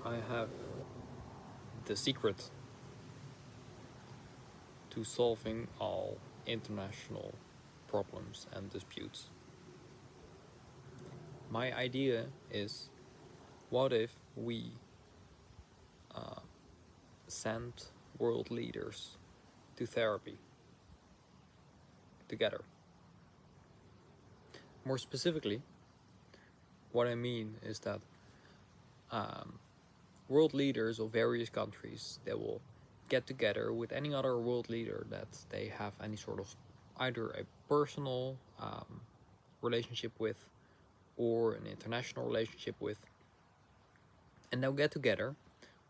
I have the secret to solving all international problems and disputes. My idea is, what if we sent world leaders to therapy together? More specifically, what I mean is that world leaders of various countries, they will get together with any other world leader that they have any sort of either a personal relationship with or an international relationship with, and they'll get together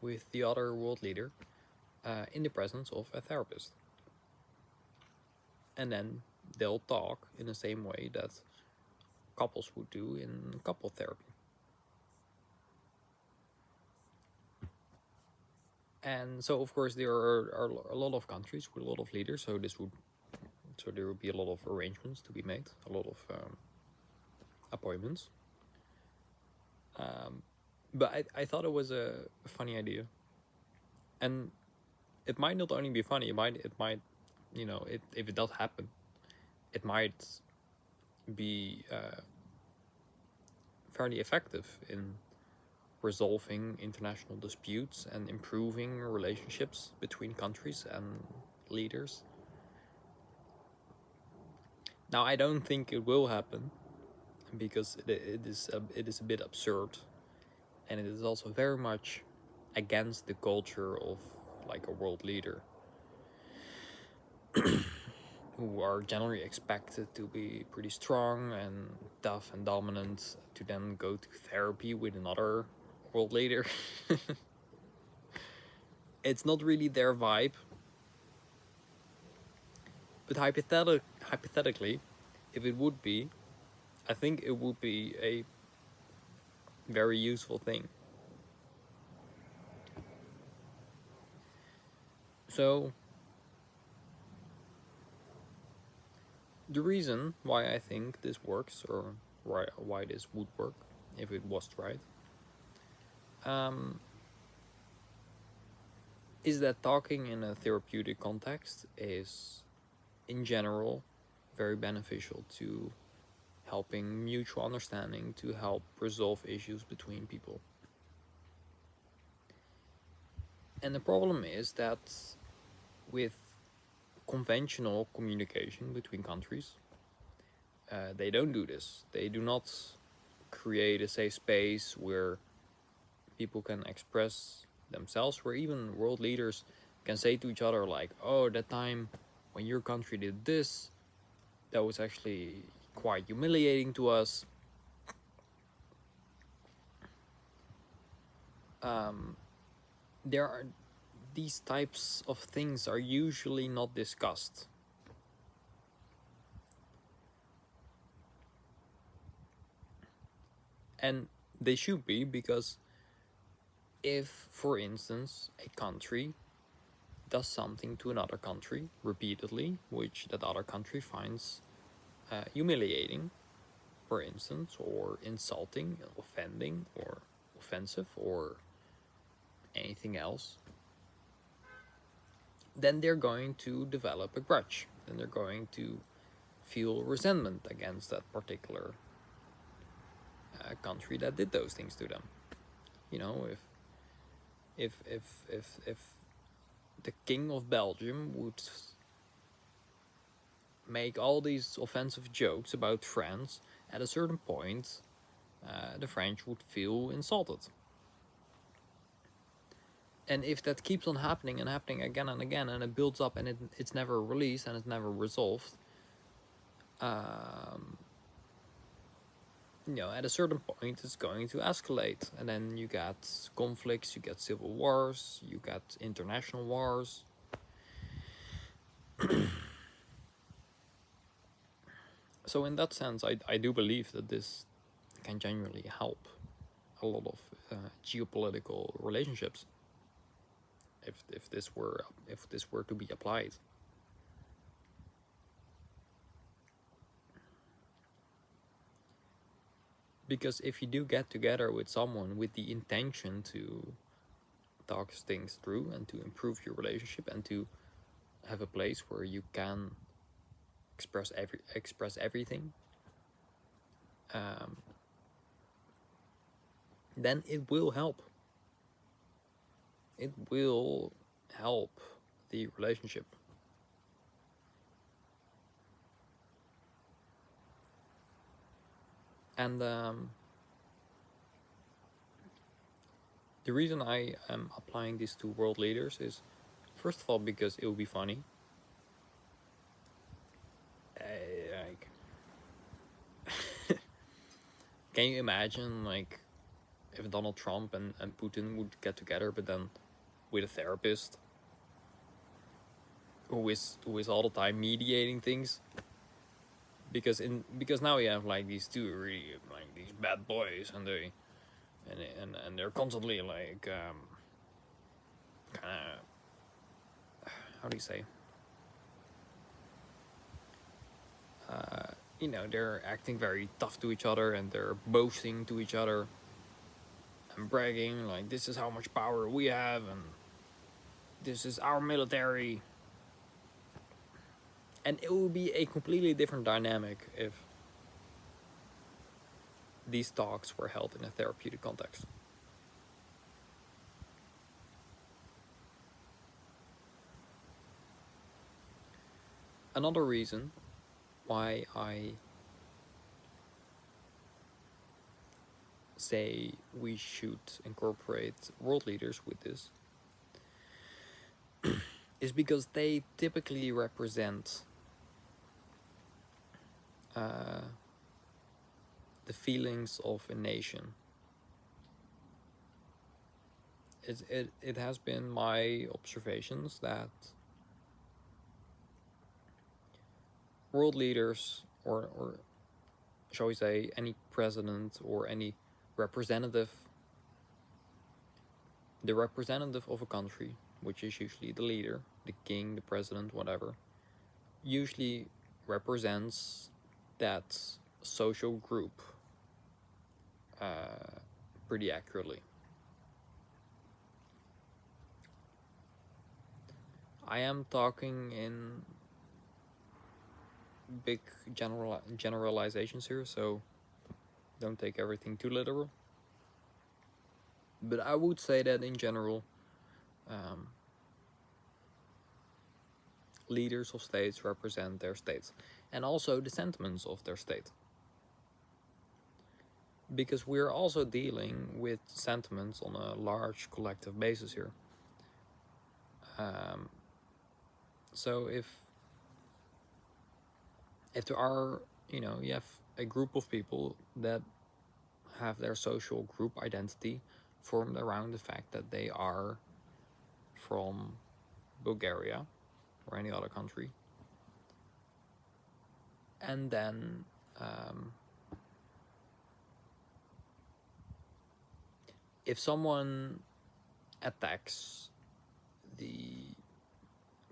with the other world leader in the presence of a therapist, and then they'll talk in the same way that couples would do in couple therapy. And so, of course, there are a lot of countries with a lot of leaders, so there would be a lot of arrangements to be made, a lot of appointments. But I thought it was a funny idea, and it might not only be funny. It might, if it does happen, it might be fairly effective in resolving international disputes and improving relationships between countries and leaders. Now, I don't think it will happen because it is a bit absurd, and it is also very much against the culture of like a world leader, who are generally expected to be pretty strong and tough and dominant, to then go to therapy with another world leader. It's not really their vibe. But hypothetically, if it would be, I think it would be a very useful thing. So, the reason why I think this works, or why this would work if it was tried, is that talking in a therapeutic context is, in general, very beneficial to helping mutual understanding, to help resolve issues between people. And the problem is that with conventional communication between countries, they don't do this. They do not create a safe space where people can express themselves, where even world leaders can say to each other, like, oh, that time when your country did this, that was actually quite humiliating to us. There are these types of things are usually not discussed. And they should be, because if, for instance, a country does something to another country repeatedly, which that other country finds humiliating, for instance, or insulting, offending, or offensive, or anything else, then they're going to develop a grudge. Then they're going to feel resentment against that particular country that did those things to them. You know, if the king of Belgium would make all these offensive jokes about France, at a certain point, the French would feel insulted. And if that keeps on happening and happening again and again, and it builds up and it's never released and it's never resolved, at a certain point it's going to escalate, and then you get conflicts, you get civil wars, you get international wars. So in that sense, I do believe that this can genuinely help a lot of geopolitical relationships, if this were to be applied. Because if you do get together with someone with the intention to talk things through and to improve your relationship and to have a place where you can express everything, um, then it will help. It will help the relationship. And the reason I am applying this to world leaders is, first of all, because it will be funny. Like, can you imagine, like, if Donald Trump and Putin would get together, but then with a therapist who is all the time mediating things? Because now you have like these two really like these bad boys, and they're constantly like kind of, how do you say, they're acting very tough to each other, and they're boasting to each other and bragging like, this is how much power we have, and this is our military. And it would be a completely different dynamic if these talks were held in a therapeutic context. Another reason why I say we should incorporate world leaders with this is because they typically represent uh, the feelings of a nation. It has been my observations that world leaders, or shall we say, any president or any representative, the representative of a country, which is usually the leader, the king, the president, whatever, usually represents that social group pretty accurately. I am talking in big generalizations here, so don't take everything too literal. But I would say that in general, um, leaders of states represent their states and also the sentiments of their state. Because we're also dealing with sentiments on a large collective basis here. Um, so if there are, you have a group of people that have their social group identity formed around the fact that they are from Bulgaria or any other country, and then if someone attacks the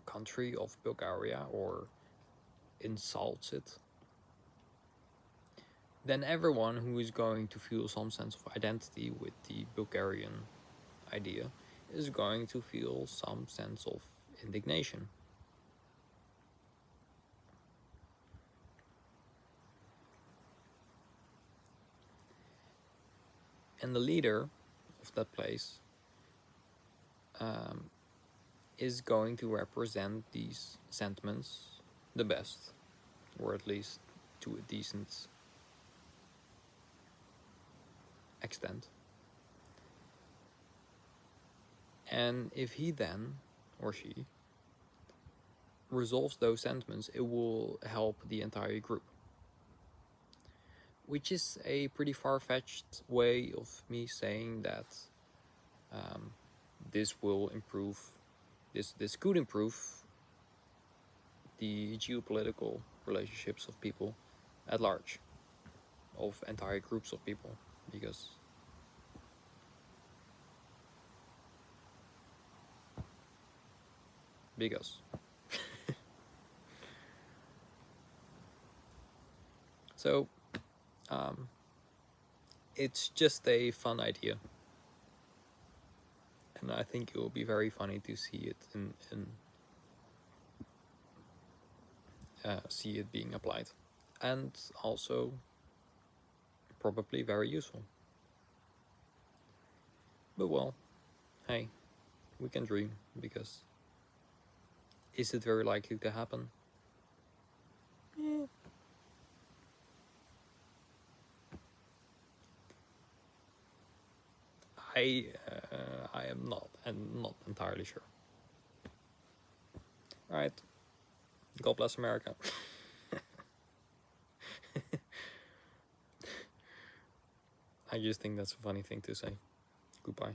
country of Bulgaria or insults it, then everyone who is going to feel some sense of identity with the Bulgarian idea is going to feel some sense of indignation. And the leader of that place is going to represent these sentiments the best, or at least to a decent extent. And if he then, or she, resolves those sentiments, it will help the entire group. Which is a pretty far-fetched way of me saying that this will improve, this could improve the geopolitical relationships of people at large, of entire groups of people, because because so it's just a fun idea. And I think it will be very funny to see it see it being applied, and also probably very useful. But well, hey, we can dream, because is it very likely to happen? Eh, I am not, and not entirely sure. All right, God bless America. I just think that's a funny thing to say. Goodbye.